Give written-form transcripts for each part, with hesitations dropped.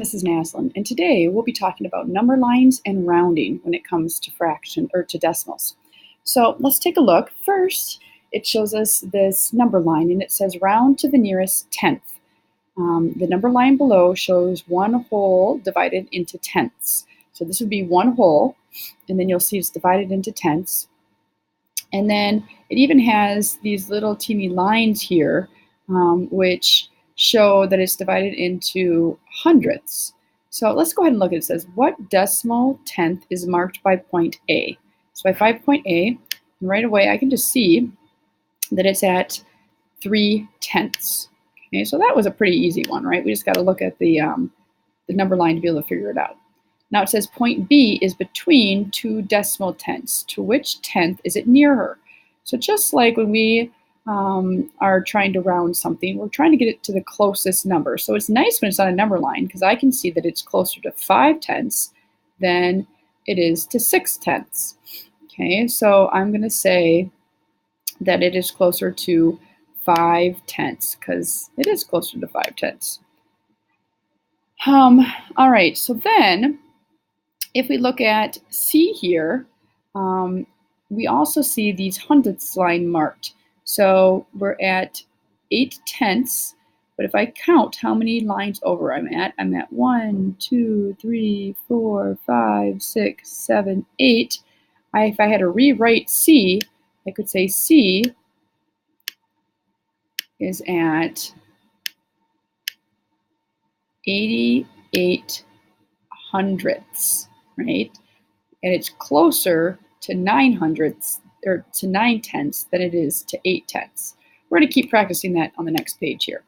This is Naslin, and today we'll be talking about number lines and rounding when it comes to fraction or to decimals. So let's take a look. First, it shows us this number line, and it says round to the nearest tenth. The number line below shows one whole divided into tenths. So this would be one whole, and then you'll see it's divided into tenths. And then it even has these little teeny lines here, which show that it's divided into hundredths. So let's go ahead and look at it. It says, what decimal tenth is marked by point A? So if I point A, and right away I can just see that it's at 3/10. Okay, so that was a pretty easy one, right? We just got to look at the number line to be able to figure it out. Now it says point B is between two decimal tenths. To which tenth is it nearer? So just like when we are trying to round something, we're trying to get it to the closest number. So it's nice when it's on a number line because I can see that it's closer to 5/10 than it is to 6/10. Okay, so I'm going to say that it is closer to 5/10 because it is closer to 5/10. All right, so then if we look at C here, we also see these hundredths line marked. So we're at 8/10, but if I count how many lines over I'm at 1, 2, 3, 4, 5, 6, 7, 8. If I had to rewrite C, I could say C is at 88 hundredths, right? And it's closer to 9 hundredths or to 9/10 than it is to 8/10. We're going to keep practicing that on the next page here.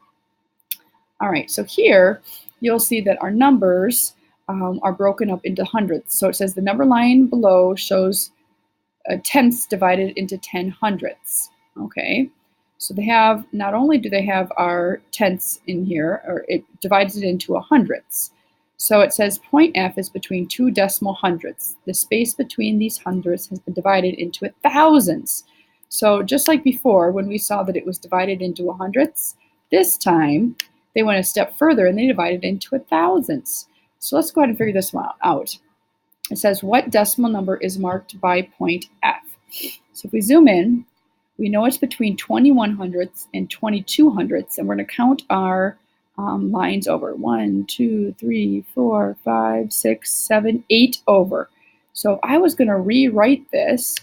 All right, so here you'll see that our numbers are broken up into hundredths. So it says the number line below shows tenths divided into 10 hundredths. Okay, so they have, not only do they have our tenths in here, or it divides it into hundredths. So it says point F is between two decimal hundredths. The space between these hundredths has been divided into thousandths. So just like before, when we saw that it was divided into hundredths, this time they went a step further and they divided it into thousandths. So let's go ahead and figure this one out. It says, what decimal number is marked by point F? So if we zoom in, we know it's between 21 hundredths and 22 hundredths, and we're going to count our lines over. 1, 2, 3, 4, 5, 6, 7, 8 over. So if I was going to rewrite this,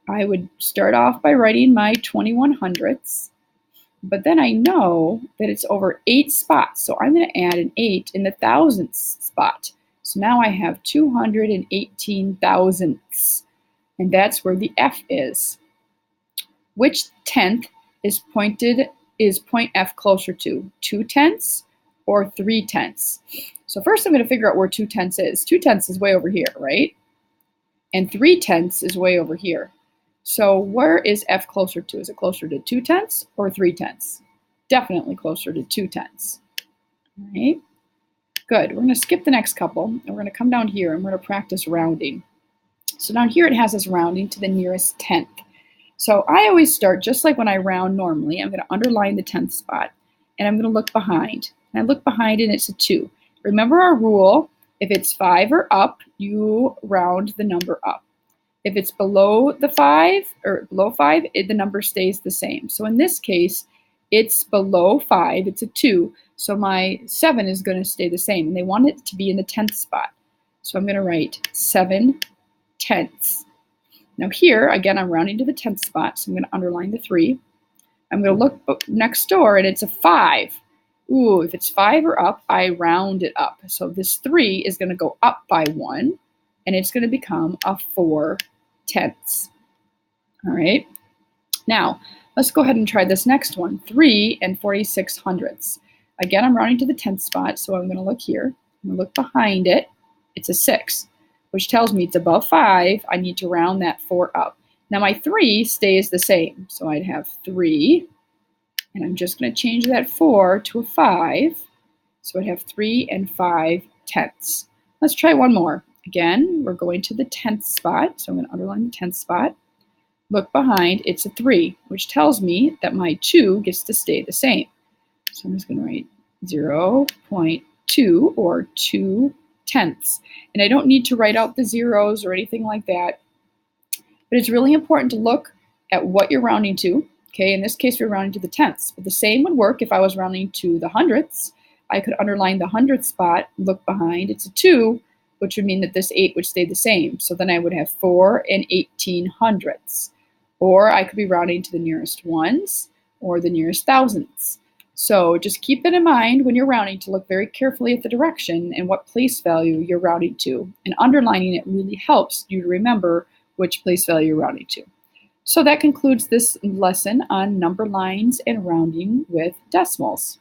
I would start off by writing my 21 hundredths, but then I know that it's over 8 spots. So I'm going to add an 8 in the thousandths spot. So now I have 218 thousandths, and that's where the F is. Which tenth is point F closer to? 2/10 or 3/10? So first I'm going to figure out where 2/10 is. 2/10 is way over here, right? And 3/10 is way over here. So where is F closer to? Is it closer to 2/10 or 3/10? Definitely closer to 2/10. All right. Good. We're going to skip the next couple, and we're going to come down here, and we're going to practice rounding. So down here it has us rounding to the nearest tenth. So I always start just like when I round normally. I'm going to underline the tenth spot, and I'm going to look behind. And I look behind, and it's a 2. Remember our rule: if it's 5 or up, you round the number up. If it's below the 5 or below 5, the number stays the same. So in this case, it's below 5. It's a 2. So my 7 is going to stay the same, and they want it to be in the tenth spot. So I'm going to write 7/10. Now here, again, I'm rounding to the tenth spot, so I'm going to underline the 3. I'm going to look next door, and it's a 5. Ooh, if it's 5 or up, I round it up. So this 3 is going to go up by 1, and it's going to become a 4/10. All right. Now, let's go ahead and try this next one, 3 and 46 hundredths. Again, I'm rounding to the tenth spot, so I'm going to look here. I'm going to look behind it. It's a 6, which tells me it's above 5. I need to round that 4 up. Now my 3 stays the same, so I'd have 3, and I'm just going to change that 4 to a 5, so I'd have 3 and 5/10. Let's try one more. Again, we're going to the tenth spot, so I'm going to underline the tenth spot. Look behind, it's a 3, which tells me that my 2 gets to stay the same. So I'm just going to write 0.2 2 or 2/10. And I don't need to write out the zeros or anything like that, but it's really important to look at what you're rounding to. Okay, in this case, we're rounding to the tenths, but the same would work if I was rounding to the hundredths. I could underline the hundredth spot, look behind, it's a 2, which would mean that this 8 would stay the same. So then I would have 4 and 1800ths. Or I could be rounding to the nearest ones or the nearest thousandths. So just keep that in mind when you're rounding, to look very carefully at the direction and what place value you're rounding to. And underlining it really helps you to remember which place value you're rounding to. So that concludes this lesson on number lines and rounding with decimals.